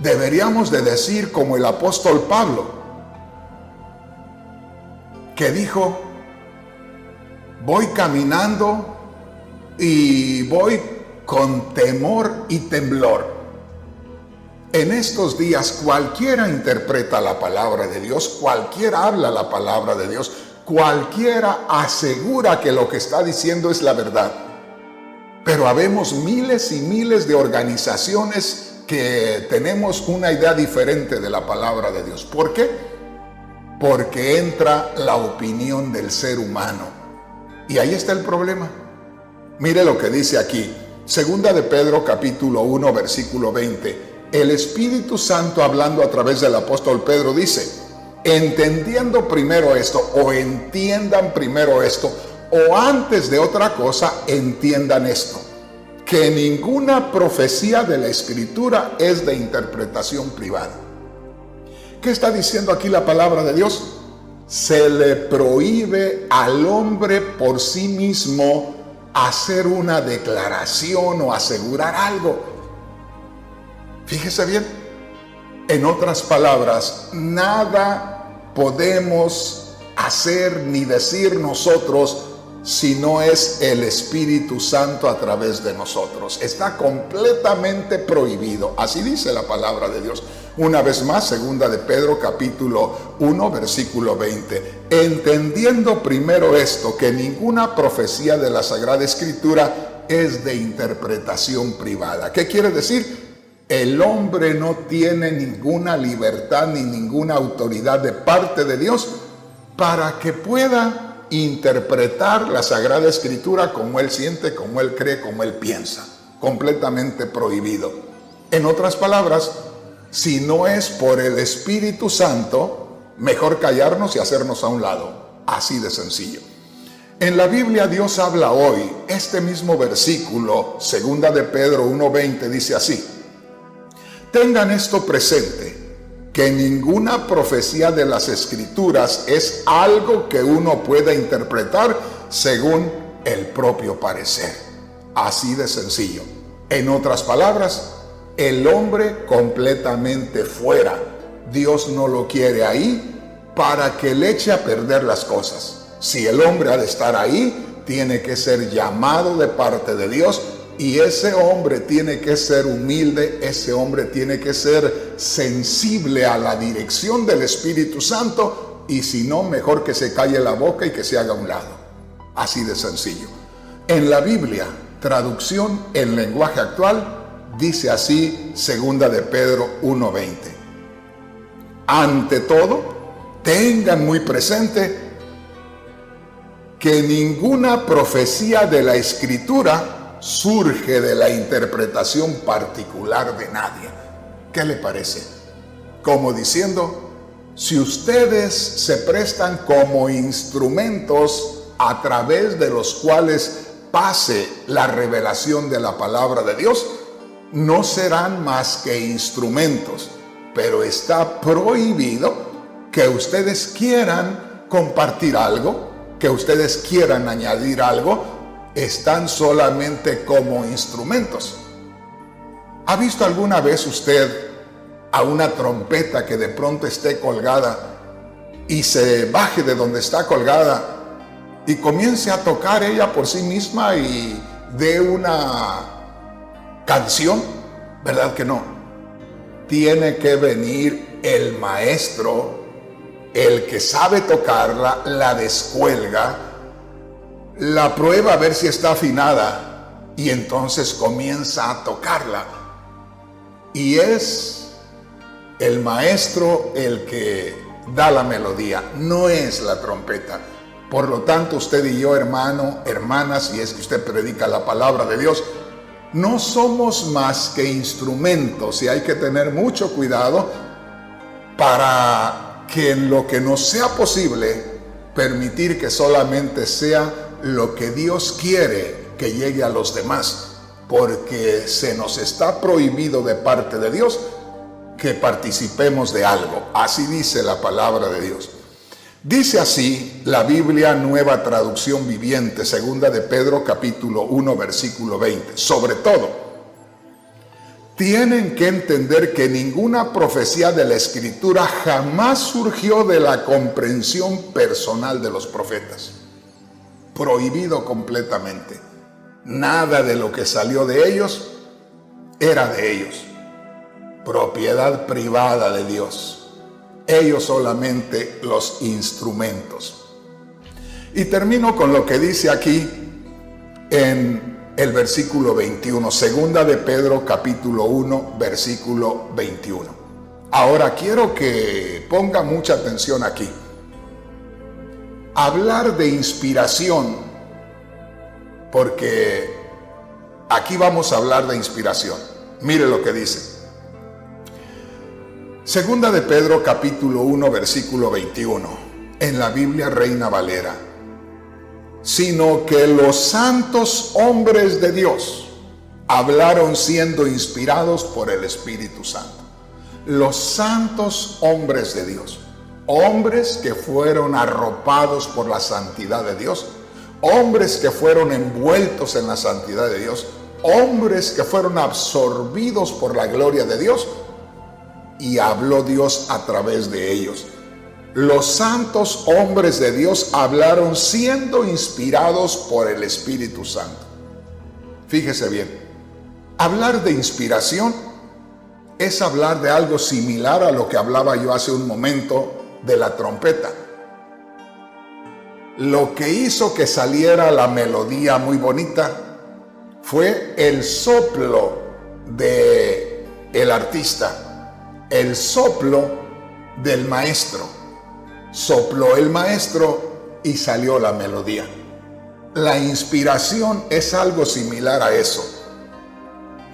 deberíamos de decir como el apóstol Pablo, que dijo: voy caminando y voy con temor y temblor. En estos días cualquiera interpreta la palabra de Dios, cualquiera habla la palabra de Dios, cualquiera asegura que lo que está diciendo es la verdad. Pero habemos miles y miles de organizaciones que tenemos una idea diferente de la palabra de Dios. ¿Por qué? Porque entra la opinión del ser humano. Y ahí está el problema. Mire lo que dice aquí, Segunda de Pedro capítulo 1 versículo 20. El Espíritu Santo, hablando a través del apóstol Pedro, dice: entendiendo primero esto, o entiendan primero esto, o antes de otra cosa, entiendan esto, que ninguna profecía de la Escritura es de interpretación privada. ¿Qué está diciendo aquí la palabra de Dios? Se le prohíbe al hombre por sí mismo hacer una declaración o asegurar algo. Fíjese bien, en otras palabras, nada podemos hacer ni decir nosotros si no es el Espíritu Santo a través de nosotros. Está completamente prohibido. Así dice la palabra de Dios. Una vez más, Segunda de Pedro capítulo 1 versículo 20. Entendiendo primero esto, que ninguna profecía de la Sagrada Escritura es de interpretación privada. ¿Qué quiere decir? El hombre no tiene ninguna libertad ni ninguna autoridad de parte de Dios para que pueda interpretar la Sagrada Escritura como él siente, como él cree, como él piensa. Completamente prohibido. En otras palabras, si no es por el Espíritu Santo, mejor callarnos y hacernos a un lado. Así de sencillo. En la Biblia Dios habla hoy, este mismo versículo, Segunda de Pedro 1:20, dice así: tengan esto presente, que ninguna profecía de las Escrituras es algo que uno pueda interpretar según el propio parecer. Así de sencillo. En otras palabras, el hombre completamente fuera. Dios no lo quiere ahí para que le eche a perder las cosas. Si el hombre ha de estar ahí, tiene que ser llamado de parte de Dios. Y ese hombre tiene que ser humilde, ese hombre tiene que ser sensible a la dirección del Espíritu Santo, y si no, mejor que se calle la boca y que se haga a un lado. Así de sencillo. En la Biblia, traducción en lenguaje actual, dice así, Segunda de Pedro 1:20. Ante todo, tengan muy presente que ninguna profecía de la Escritura surge de la interpretación particular de nadie. ¿Qué le parece? Como diciendo, si ustedes se prestan como instrumentos a través de los cuales pase la revelación de la palabra de Dios, no serán más que instrumentos, pero está prohibido que ustedes quieran compartir algo, que ustedes quieran añadir algo. Están solamente como instrumentos. ¿Ha visto alguna vez usted a una trompeta que de pronto esté colgada y se baje de donde está colgada y comience a tocar ella por sí misma y dé una canción? ¿Verdad que no? Tiene que venir el maestro, el que sabe tocarla, la descuelga, la prueba a ver si está afinada y entonces comienza a tocarla. Y es el maestro el que da la melodía, no es la trompeta. Por lo tanto, usted y yo, hermano, hermana, si es que usted predica la palabra de Dios, no somos más que instrumentos, y hay que tener mucho cuidado para que en lo que nos sea posible, permitir que solamente sea lo que Dios quiere que llegue a los demás, porque se nos está prohibido de parte de Dios que participemos de algo. Así dice la palabra de Dios. Dice así la Biblia Nueva Traducción Viviente, Segunda de Pedro capítulo 1 versículo 20. Sobre todo, tienen que entender que ninguna profecía de la Escritura jamás surgió de la comprensión personal de los profetas. Prohibido completamente. Nada de lo que salió de ellos era de ellos. Propiedad privada de Dios. Ellos solamente los instrumentos. Y termino con lo que dice aquí en el versículo 21, segunda de Pedro capítulo 1, versículo 21. Ahora quiero que ponga mucha atención aquí. Hablar de inspiración, porque aquí vamos a hablar de inspiración. Mire lo que dice. Segunda de Pedro capítulo 1, versículo 21, en la Biblia Reina Valera. Sino que los santos hombres de Dios hablaron siendo inspirados por el Espíritu Santo. Los santos hombres de Dios, hombres que fueron arropados por la santidad de Dios, hombres que fueron envueltos en la santidad de Dios, hombres que fueron absorbidos por la gloria de Dios, y habló Dios a través de ellos. Los santos hombres de Dios hablaron siendo inspirados por el Espíritu Santo. Fíjese bien, hablar de inspiración es hablar de algo similar a lo que hablaba yo hace un momento de la trompeta. Lo que hizo que saliera la melodía muy bonita fue el soplo del artista, el soplo del maestro. Sopló el maestro y salió la melodía. La inspiración es algo similar a eso.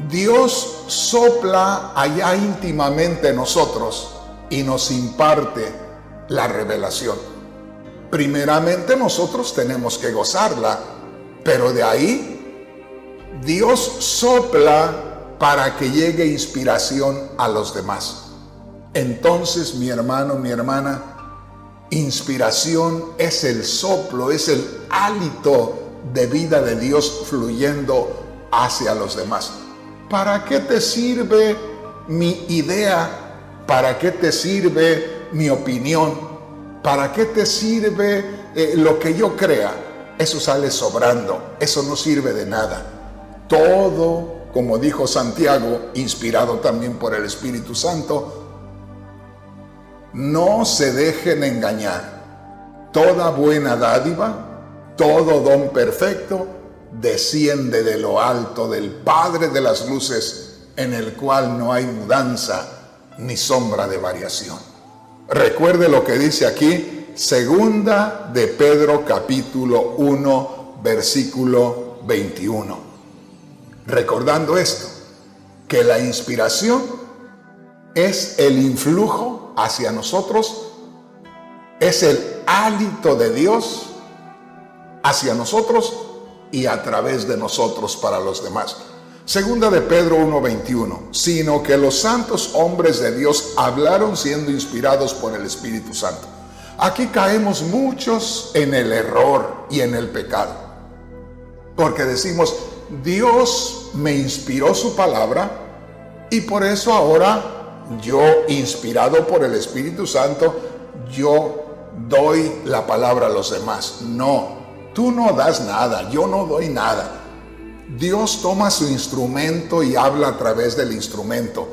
Dios sopla allá íntimamente en nosotros y nos imparte la revelación. Primeramente nosotros tenemos que gozarla, pero de ahí Dios sopla para que llegue inspiración a los demás. Entonces, mi hermano, mi hermana, inspiración es el soplo, es el hálito de vida de Dios fluyendo hacia los demás. ¿Para qué te sirve mi idea? ¿Para qué te sirve mi opinión? ¿Para qué te sirve lo que yo crea? Eso sale sobrando, eso no sirve de nada. Todo, como dijo Santiago, inspirado también por el Espíritu Santo, no se dejen engañar. Toda buena dádiva, todo don perfecto, desciende de lo alto del Padre de las luces, en el cual no hay mudanza ni sombra de variación. Recuerde lo que dice aquí, segunda de Pedro capítulo 1, versículo 21. Recordando esto, que la inspiración es el influjo hacia nosotros, es el hálito de Dios hacia nosotros y a través de nosotros para los demás. Segunda de Pedro 1:21, sino que los santos hombres de Dios hablaron siendo inspirados por el Espíritu Santo. Aquí caemos muchos en el error y en el pecado, porque decimos, Dios me inspiró su palabra y por eso ahora yo, inspirado por el Espíritu Santo, yo doy la palabra a los demás. No, tú no das nada, yo no doy nada. Dios toma su instrumento y habla a través del instrumento.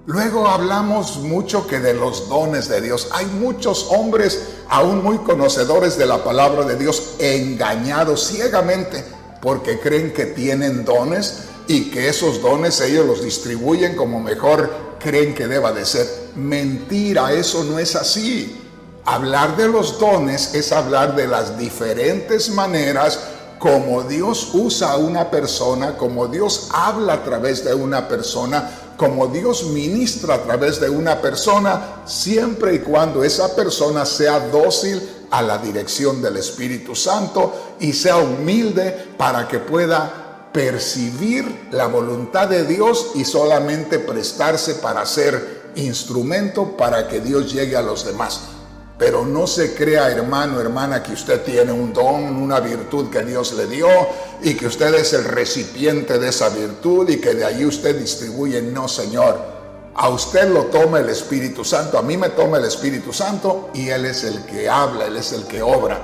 Luego hablamos mucho que de los dones de Dios. Hay muchos hombres, aún muy conocedores de la palabra de Dios, engañados ciegamente porque creen que tienen dones y que esos dones ellos los distribuyen como mejor creen que deba de ser. Mentira, eso no es así. Hablar de los dones es hablar de las diferentes maneras como Dios usa a una persona, como Dios habla a través de una persona, como Dios ministra a través de una persona, siempre y cuando esa persona sea dócil a la dirección del Espíritu Santo y sea humilde para que pueda percibir la voluntad de Dios y solamente prestarse para ser instrumento para que Dios llegue a los demás. Pero no se crea, hermano, hermana, que usted tiene un don, una virtud que Dios le dio y que usted es el recipiente de esa virtud y que de ahí usted distribuye. No, Señor. A usted lo toma el Espíritu Santo, a mí me toma el Espíritu Santo y Él es el que habla, Él es el que obra.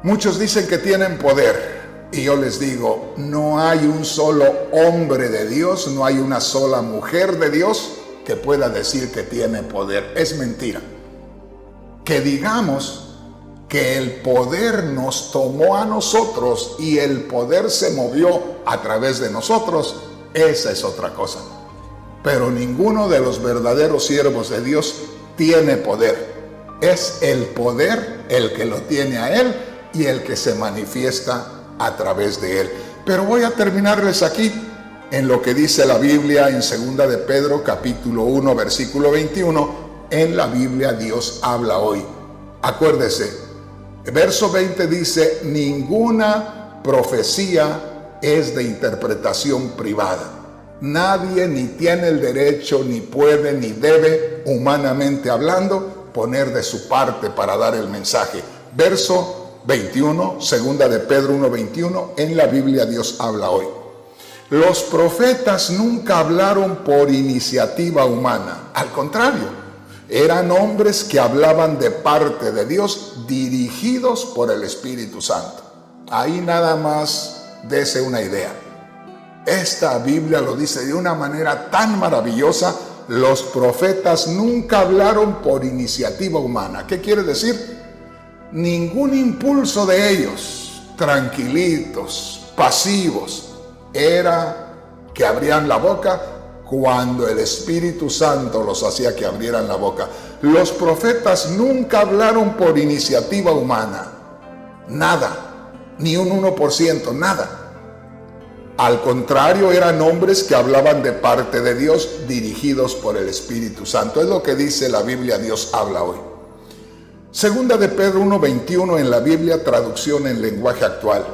Muchos dicen que tienen poder. Y yo les digo, no hay un solo hombre de Dios, no hay una sola mujer de Dios que pueda decir que tiene poder. Es mentira. Que digamos que el poder nos tomó a nosotros y el poder se movió a través de nosotros, esa es otra cosa. Pero ninguno de los verdaderos siervos de Dios tiene poder. Es el poder el que lo tiene a Él y el que se manifiesta a través de Él. Pero voy a terminarles aquí en lo que dice la Biblia en 2 de Pedro capítulo 1 versículo 21. En la Biblia Dios habla hoy. Acuérdese, verso 20 dice, ninguna profecía es de interpretación privada. Nadie ni tiene el derecho, ni puede, ni debe, humanamente hablando, poner de su parte para dar el mensaje. Verso 21, 2 de Pedro 1:21, en la Biblia Dios habla hoy. Los profetas nunca hablaron por iniciativa humana. Al contrario, eran hombres que hablaban de parte de Dios, dirigidos por el Espíritu Santo. Ahí nada más dése una idea. Esta Biblia lo dice de una manera tan maravillosa. Los profetas nunca hablaron por iniciativa humana. ¿Qué quiere decir? Ningún impulso de ellos, tranquilitos, pasivos, era que abrían la boca cuando el Espíritu Santo los hacía que abrieran la boca. Los profetas nunca hablaron por iniciativa humana. Nada, ni un 1%, nada. Al contrario, eran hombres que hablaban de parte de Dios, dirigidos por el Espíritu Santo. Es lo que dice la Biblia, Dios habla hoy. 2 de Pedro 1:21 en la Biblia, traducción en lenguaje actual.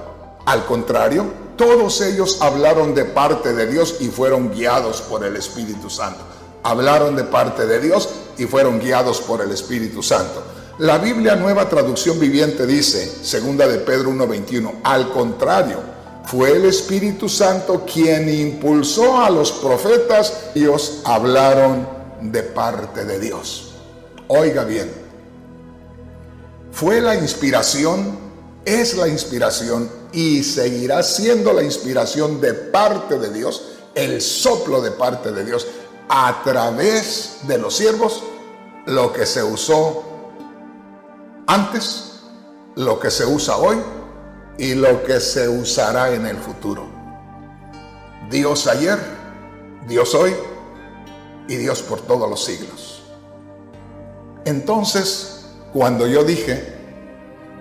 Al contrario, todos ellos hablaron de parte de Dios y fueron guiados por el Espíritu Santo. Hablaron de parte de Dios y fueron guiados por el Espíritu Santo. La Biblia Nueva Traducción Viviente dice, 2 de Pedro 1:21, al contrario, fue el Espíritu Santo quien impulsó a los profetas y ellos hablaron de parte de Dios. Oiga bien, fue la inspiración, es la inspiración y seguirá siendo la inspiración de parte de Dios, el soplo de parte de Dios, a través de los siervos, lo que se usó antes, lo que se usa hoy y lo que se usará en el futuro. Dios ayer, Dios hoy y Dios por todos los siglos. Entonces, cuando yo dije,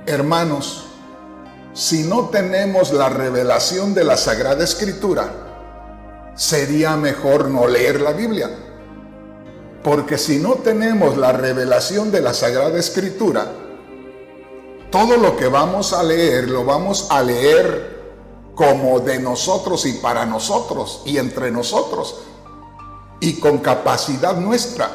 hermanos, si no tenemos la revelación de la Sagrada Escritura, sería mejor no leer la Biblia. Porque si no tenemos la revelación de la Sagrada Escritura, todo lo que vamos a leer, lo vamos a leer como de nosotros y para nosotros y entre nosotros y con capacidad nuestra.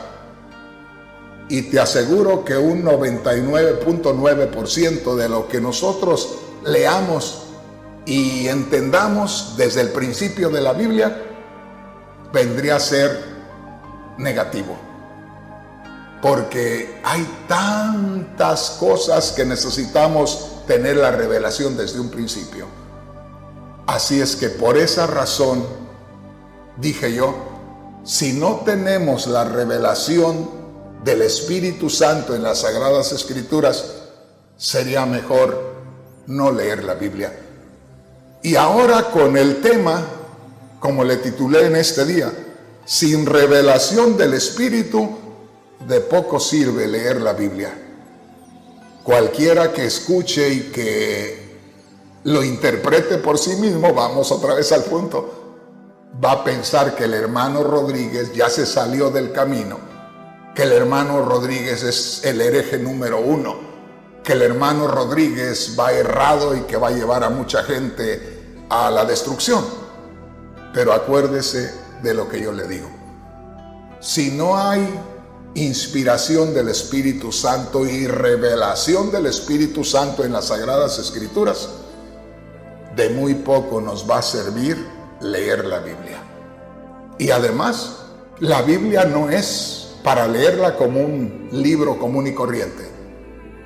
Y te aseguro que un 99.9% de lo que nosotros leamos y entendamos desde el principio de la Biblia vendría a ser negativo. Porque hay tantas cosas que necesitamos tener la revelación desde un principio. Así es que por esa razón dije yo, si no tenemos la revelación del Espíritu Santo en las Sagradas Escrituras, sería mejor no leer la Biblia. Y ahora con el tema, como le titulé en este día, sin revelación del Espíritu, de poco sirve leer la Biblia. Cualquiera que escuche y que lo interprete por sí mismo, vamos otra vez al punto, va a pensar que el hermano Rodríguez ya se salió del camino, que el hermano Rodríguez es el hereje número 1, que el hermano Rodríguez va errado y que va a llevar a mucha gente a la destrucción. Pero acuérdese de lo que yo le digo. Si no hay inspiración del Espíritu Santo y revelación del Espíritu Santo en las Sagradas Escrituras, de muy poco nos va a servir leer la Biblia. Y además, la Biblia no es para leerla como un libro común y corriente.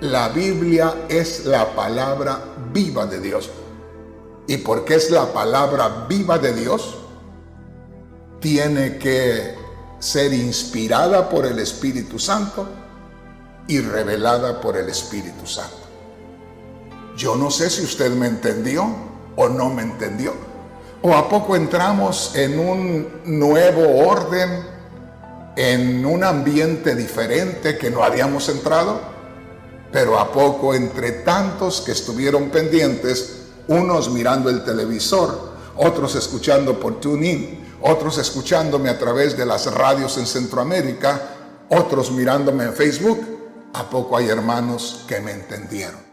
La Biblia es la palabra viva de Dios. y porque es la palabra viva de Dios, tiene que ser inspirada por el Espíritu Santo y revelada por el Espíritu Santo. Yo no sé si usted me entendió o no me entendió. ¿O a poco entramos en un nuevo orden, en un ambiente diferente que no habíamos entrado? Pero a poco, entre tantos que estuvieron pendientes, unos mirando el televisor, otros escuchando por TuneIn, otros escuchándome a través de las radios en Centroamérica, otros mirándome en Facebook, a poco hay hermanos que me entendieron.